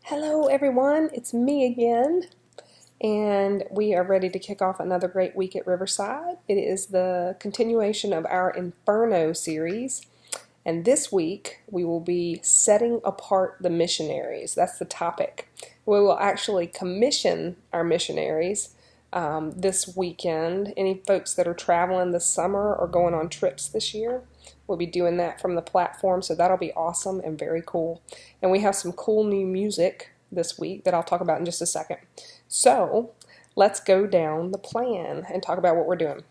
Hello everyone, it's me again, and we are ready to kick off another great week at Riverside. It is the continuation of our Inferno series, and this week we will be setting apart the missionaries. That's the topic. We will actually commission our missionaries this weekend. Any folks that are traveling this summer or going on trips this year, we'll be doing that from the platform, so that'll be awesome and very cool. And we have some cool new music this week that I'll talk about in just a second. So let's go down the plan and talk about what we're doing.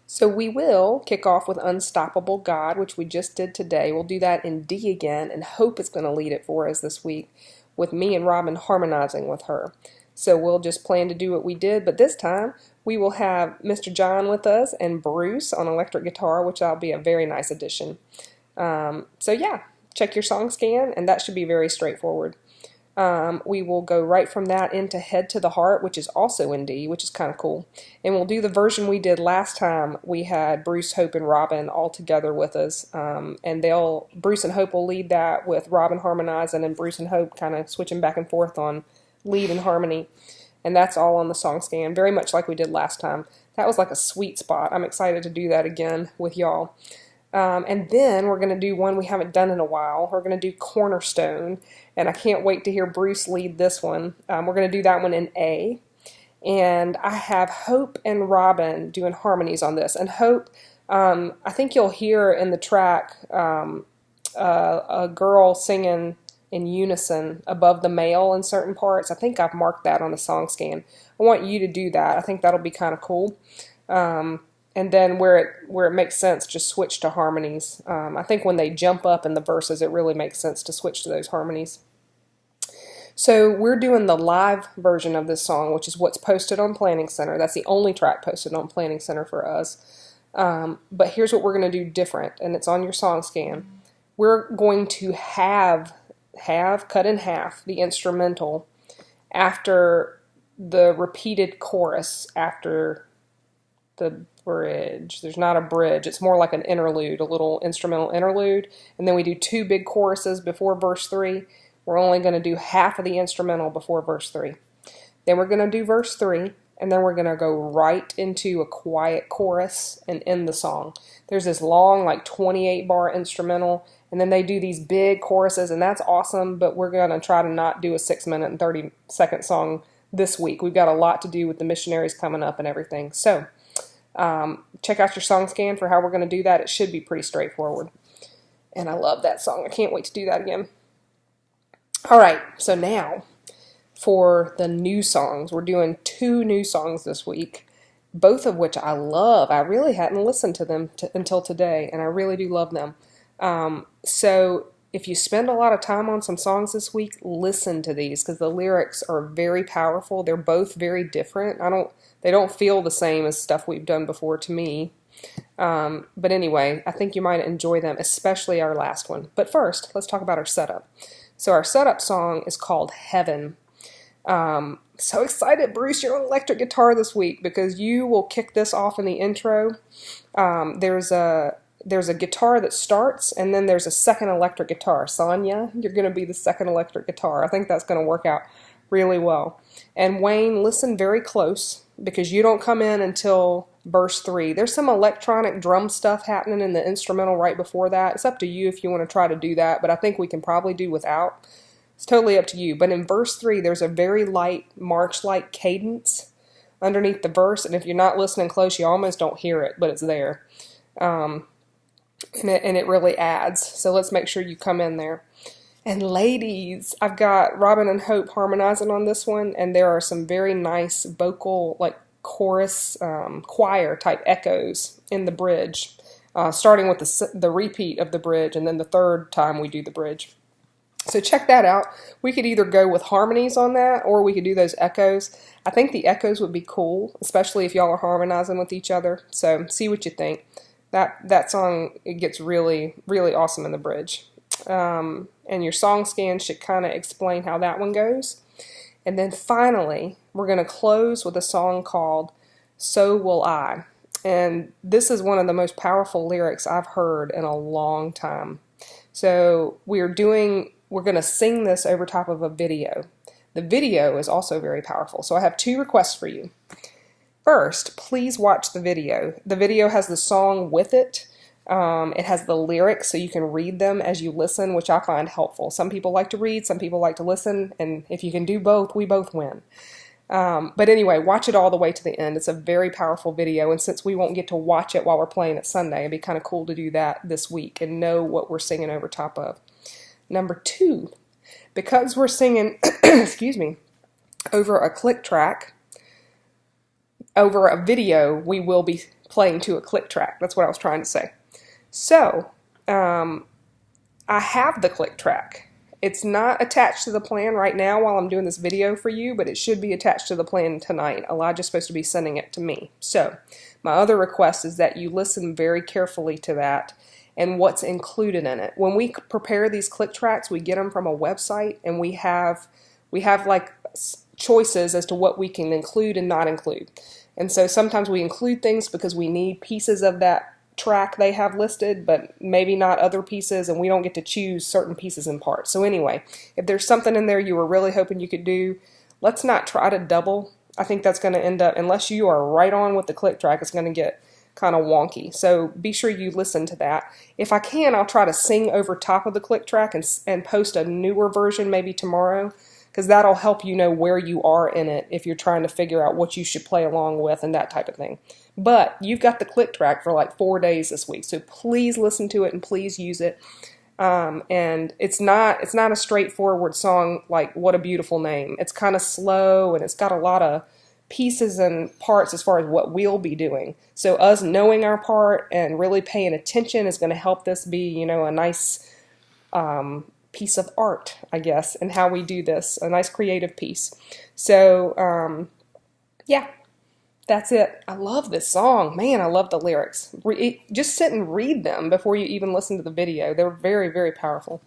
So we will kick off with Unstoppable God, which we just did today. We'll do that in D again, and Hope is going to lead it for us this week with me and Robin harmonizing with her. So we'll just plan to do what we did, but this time we will have Mr. John with us and Bruce on electric guitar, which will be a very nice addition. So yeah, check your song scan, and that should be very straightforward. We will go right from that into Head to the Heart, which is also in D, which is kind of cool. And we'll do the version we did last time. We had Bruce, Hope, and Robin all together with us. And Bruce and Hope will lead that with Robin harmonizing and Bruce and Hope kind of switching back and forth on lead and harmony. And that's all on the song scan, very much like we did last time. That was like a sweet spot. I'm excited to do that again with y'all. And then we're going to do one we haven't done in a while. We're going to do Cornerstone, and I can't wait to hear Bruce lead this one. We're going to do that one in A. And I have Hope and Robin doing harmonies on this. And Hope, I think you'll hear in the track a girl singing in unison above the male in certain parts. I think I've marked that on the song scan. I want you to do that. I think that'll be kind of cool. And then where it makes sense, just switch to harmonies. I think when they jump up in the verses, it really makes sense to switch to those harmonies. So we're doing the live version of this song, which is what's posted on Planning Center. That's the only track posted on Planning Center for us. But here's what we're going to do different, and it's on your song scan. We're going to have cut in half the instrumental after the repeated chorus after the bridge. There's not a bridge. It's more like an interlude, a little instrumental interlude. And then we do two big choruses before verse 3. We're only going to do half of the instrumental before verse 3. Then we're going to do verse 3, and then we're going to go right into a quiet chorus and end the song. There's this long, like 28-bar instrumental, and then they do these big choruses, and that's awesome, but we're going to try to not do a 6-minute and 30-second song this week. We've got a lot to do with the missionaries coming up and everything. So check out your song scan for how we're going to do that. It should be pretty straightforward. And I love that song. I can't wait to do that again. All right, so now for the new songs. We're doing 2 new songs this week, both of which I love. I really hadn't listened to them until today, and I really do love them. So if you spend a lot of time on some songs this week, listen to these because the lyrics are very powerful. They're both very different. They don't feel the same as stuff we've done before to me. But anyway, I think you might enjoy them, especially our last one. But first, let's talk about our setup. So our setup song is called Heaven. So excited, Bruce, you're on electric guitar this week because you will kick this off in the intro. There's a guitar that starts, and then there's a second electric guitar. Sonia, you're going to be the second electric guitar. I think that's going to work out really well. And Wayne, listen very close because you don't come in until verse 3. There's some electronic drum stuff happening in the instrumental right before that. It's up to you if you want to try to do that, but I think we can probably do without. It's totally up to you. But in verse 3, there's a very light march-like cadence underneath the verse, and if you're not listening close, you almost don't hear it, but it's there. And it really adds. So let's make sure you come in there. And ladies, I've got Robin and Hope harmonizing on this one, and there are some very nice vocal, like chorus, choir type echoes in the bridge, starting with the repeat of the bridge, and then the third time we do the bridge. So check that out. We could either go with harmonies on that, or we could do those echoes. I think the echoes would be cool, especially if y'all are harmonizing with each other. So see what you think. That song, it gets really, really awesome in the bridge. And your song scan should kind of explain how that one goes. And then finally, we're going to close with a song called So Will I. And this is one of the most powerful lyrics I've heard in a long time. So we're doing we're going to sing this over top of a video. The video is also very powerful. So I have 2 requests for you. First, please watch the video. The video has the song with it. It has the lyrics so you can read them as you listen, which I find helpful. Some people like to read, some people like to listen, and if you can do both, we both win. But anyway, watch it all the way to the end. It's a very powerful video, and since we won't get to watch it while we're playing it Sunday, it'd be kind of cool to do that this week and know what we're singing over top of. Number 2, because we're singing, excuse me, over a click track, over a video, we will be playing to a click track. That's what I was trying to say. So, I have the click track. It's not attached to the plan right now while I'm doing this video for you, but it should be attached to the plan tonight. Elijah's supposed to be sending it to me. So, my other request is that you listen very carefully to that and what's included in it. When we prepare these click tracks, we get them from a website, and we have like choices as to what we can include and not include. And so sometimes we include things because we need pieces of that track they have listed, but maybe not other pieces, and we don't get to choose certain pieces and parts. So anyway, if there's something in there you were really hoping you could do, let's not try to double. I think that's going to end up, unless you are right on with the click track, it's going to get kind of wonky. So be sure you listen to that. If I can, I'll try to sing over top of the click track and post a newer version maybe tomorrow, because that'll help you know where you are in it if you're trying to figure out what you should play along with and that type of thing. But you've got the click track for like 4 days this week, so please listen to it and please use it. And it's not a straightforward song like What a Beautiful Name. It's kind of slow, and it's got a lot of pieces and parts as far as what we'll be doing. So us knowing our part and really paying attention is going to help this be, a nice piece of art, I guess, and how we do this, a nice creative piece. So, yeah, that's it. I love this song. Man, I love the lyrics. Just sit and read them before you even listen to the video. They're very, very powerful.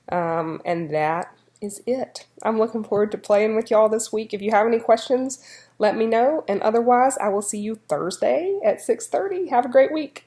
And that is it. I'm looking forward to playing with y'all this week. If you have any questions, let me know. And otherwise, I will see you Thursday at 6:30. Have a great week.